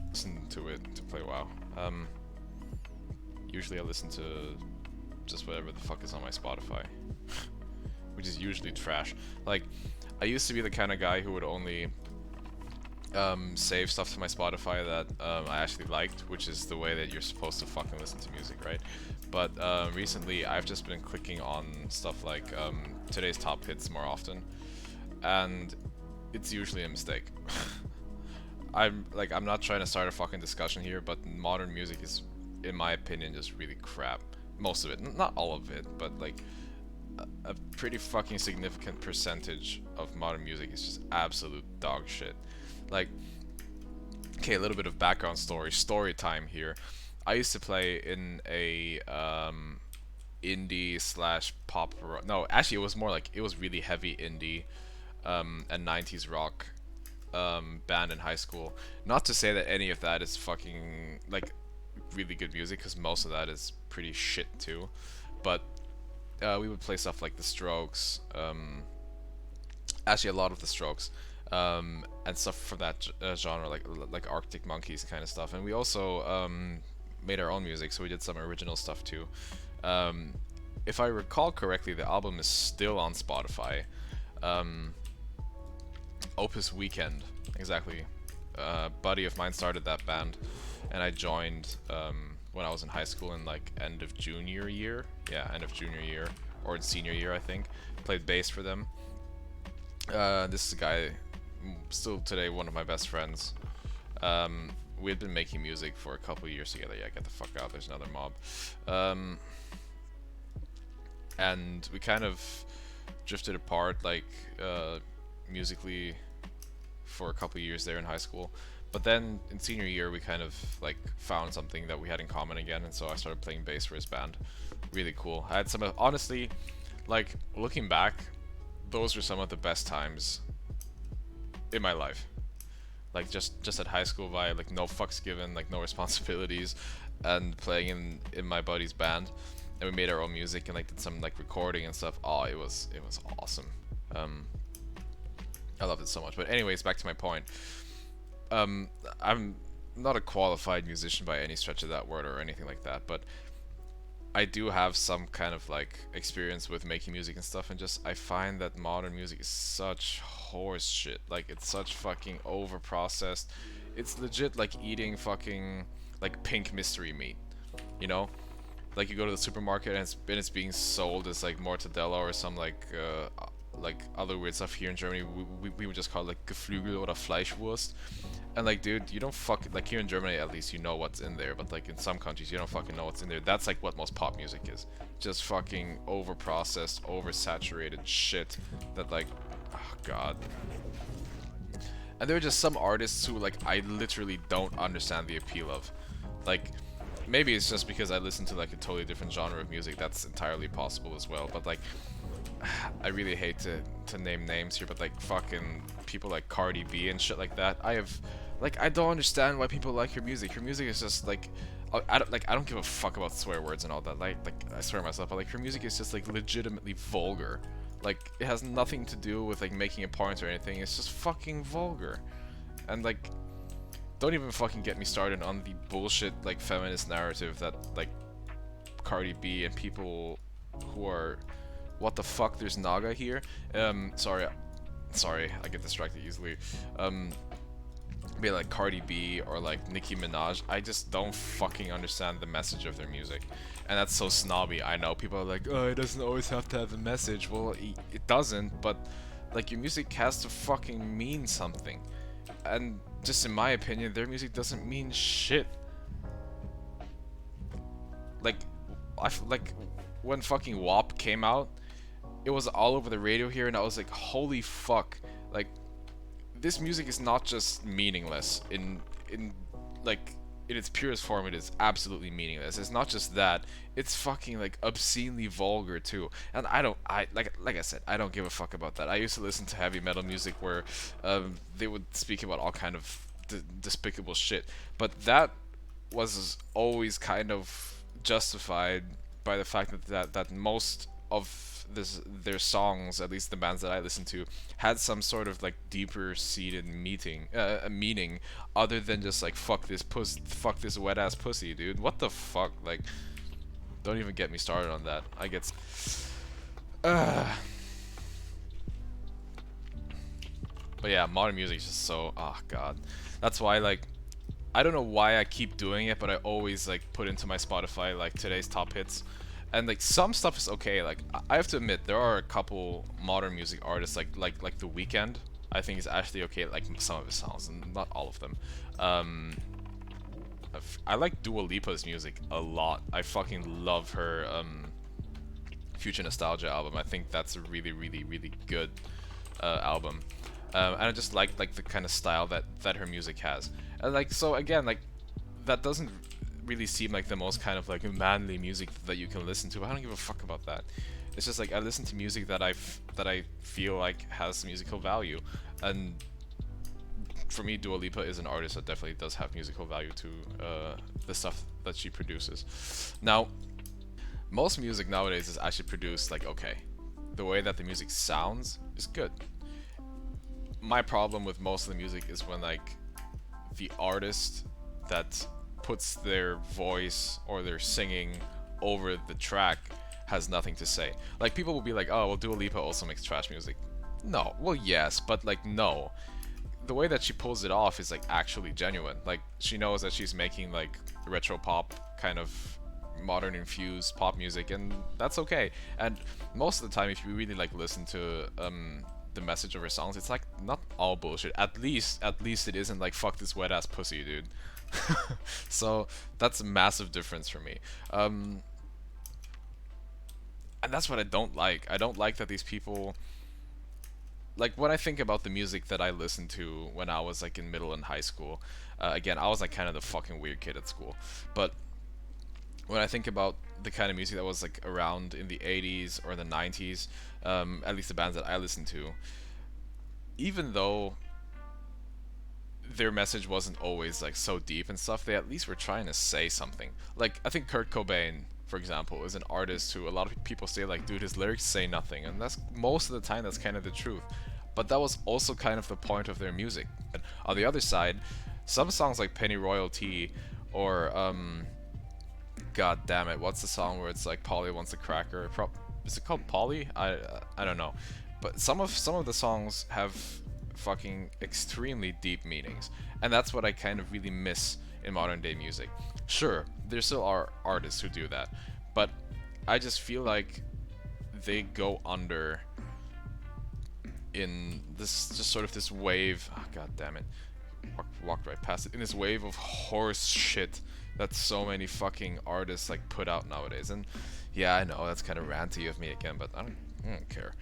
listen to it to play WoW. Usually I listen to just whatever the fuck is on my Spotify, which is usually trash. Like, I used to be the kind of guy who would only save stuff to my Spotify that I actually liked, which is the way that you're supposed to fucking listen to music, right? But recently I've just been clicking on stuff like today's top hits more often, and it's usually a mistake. I'm not trying to start a fucking discussion here, but modern music is, in my opinion, just really crap. Most of it, not all of it, but like a pretty fucking significant percentage of modern music is just absolute dog shit. Like, okay, a little bit of background story time here. I used to play in a indie slash pop rock. No, actually, it was more like, it was really heavy indie and 90s rock band in high school. Not to say that any of that is fucking like really good music, because most of that is pretty shit too. But we would play stuff like The Strokes, actually a lot of The Strokes, and stuff from that genre, like Arctic Monkeys kind of stuff. And we also made our own music, so we did some original stuff too. If I recall correctly, the album is still on Spotify. Opus Weekend, exactly. A buddy of mine started that band, and I joined when I was in high school in like end of junior year. Yeah, end of junior year, or in senior year, I think. Played bass for them. This is a guy, still today one of my best friends. We had been making music for a couple years together. Yeah, get the fuck out, there's another mob. And we kind of drifted apart, like, musically for a couple years there in high school. But then in senior year, we kind of like found something that we had in common again, and so I started playing bass for his band. Really cool. I had some, honestly, like, looking back, those were some of the best times in my life. Like, just at high school vibe, like no fucks given, like no responsibilities, and playing in my buddy's band. And we made our own music and like did some like recording and stuff. Oh, it was awesome. I loved it so much. But anyways, back to my point. I'm not a qualified musician by any stretch of that word or anything like that, but I do have some kind of like experience with making music and stuff, and just I find that modern music is such horse shit. Like, it's such fucking over processed. It's legit like eating fucking like pink mystery meat, you know? Like, you go to the supermarket and it's being sold as like mortadella or some like other weird stuff. Here in Germany we would just call it like Geflügel or Fleischwurst. And like, dude, you don't fucking, like, here in Germany at least you know what's in there, but like in some countries you don't fucking know what's in there. That's like what most pop music is. Just fucking over processed, oversaturated shit that, like, oh god. And there are just some artists who, like, I literally don't understand the appeal of. Like, maybe it's just because I listen to like a totally different genre of music. That's entirely possible as well. But like, I really hate to name names here, but like fucking people like Cardi B and shit like that. I don't understand why people like her music. Her music is just like, I don't give a fuck about swear words and all that. Like I swear myself, but like her music is just like legitimately vulgar. Like, it has nothing to do with like making a point or anything. It's just fucking vulgar. And like, don't even fucking get me started on the bullshit like feminist narrative that like Cardi B and people who are, what the fuck, there's Naga here. Sorry, I get distracted easily. Be like Cardi B or like Nicki Minaj. I just don't fucking understand the message of their music, and that's so snobby. I know people are like, oh, it doesn't always have to have a message. Well, it doesn't, but like, your music has to fucking mean something. And just in my opinion, their music doesn't mean shit. Like, like when fucking WAP came out, it was all over the radio here, and I was like, holy fuck, like, this music is not just meaningless in like in its purest form. It is absolutely meaningless. It's not just that, it's fucking like obscenely vulgar too. And like I said, I don't give a fuck about that. I used to listen to heavy metal music where they would speak about all kind of despicable shit, but that was always kind of justified by the fact that most of their songs, at least the bands that I listened to, had some sort of like deeper seated meaning other than just like fuck this wet ass pussy, dude. What the fuck? Like, don't even get me started on that. I get. Uh, but yeah, modern music is just so. Oh god, that's why like. I don't know why I keep doing it, but I always like put into my Spotify like today's top hits, and like some stuff is okay. Like I have to admit there are a couple modern music artists like The Weeknd. I think is actually okay. Like some of his songs, and not all of them. Um, I like Dua Lipa's music a lot. I fucking love her Future Nostalgia album. I think that's a really good album. And I just like the kind of style that her music has. And like so again, like that doesn't really seem like the most kind of like manly music that you can listen to. I don't give a fuck about that. It's just like I listen to music that I feel like has musical value, and for me, Dua Lipa is an artist that definitely does have musical value to the stuff that she produces. Now, most music nowadays is actually produced like okay. The way that the music sounds is good. My problem with most of the music is when like the artist that puts their voice or their singing over the track has nothing to say. Like people will be like, oh, well, Dua Lipa also makes trash music. No, well, yes, but like no. The way that she pulls it off is like actually genuine. Like she knows that she's making like retro pop kind of modern infused pop music, and that's okay. And most of the time, if you really like listen to the message of her songs, it's like not all bullshit. At least it isn't like fuck this wet ass pussy, dude. So that's a massive difference for me. And that's what I don't like. I don't like that these people, like when I think about the music that I listened to when I was like in middle and high school, again I was like kind of the fucking weird kid at school, but when I think about the kind of music that was like around in the 80s or the 90s, at least the bands that I listened to, even though their message wasn't always like so deep and stuff, they at least were trying to say something. Like I think Kurt Cobain, for example, is an artist who a lot of people say like, dude, his lyrics say nothing, and that's most of the time that's kind of the truth. But that was also kind of the point of their music. And on the other side, some songs like Penny Royalty or God damn it, what's the song where it's like Polly wants a cracker? Is it called Polly? I don't know. But some of the songs have fucking extremely deep meanings, and that's what I kind of really miss in modern day music. Sure, there still are artists who do that, but I just feel like they go under in this just sort of this wave. Oh, God damn it, walked right past it. In this wave of horse shit that so many fucking artists like put out nowadays. And yeah, I know that's kind of ranty of me again, but I don't care.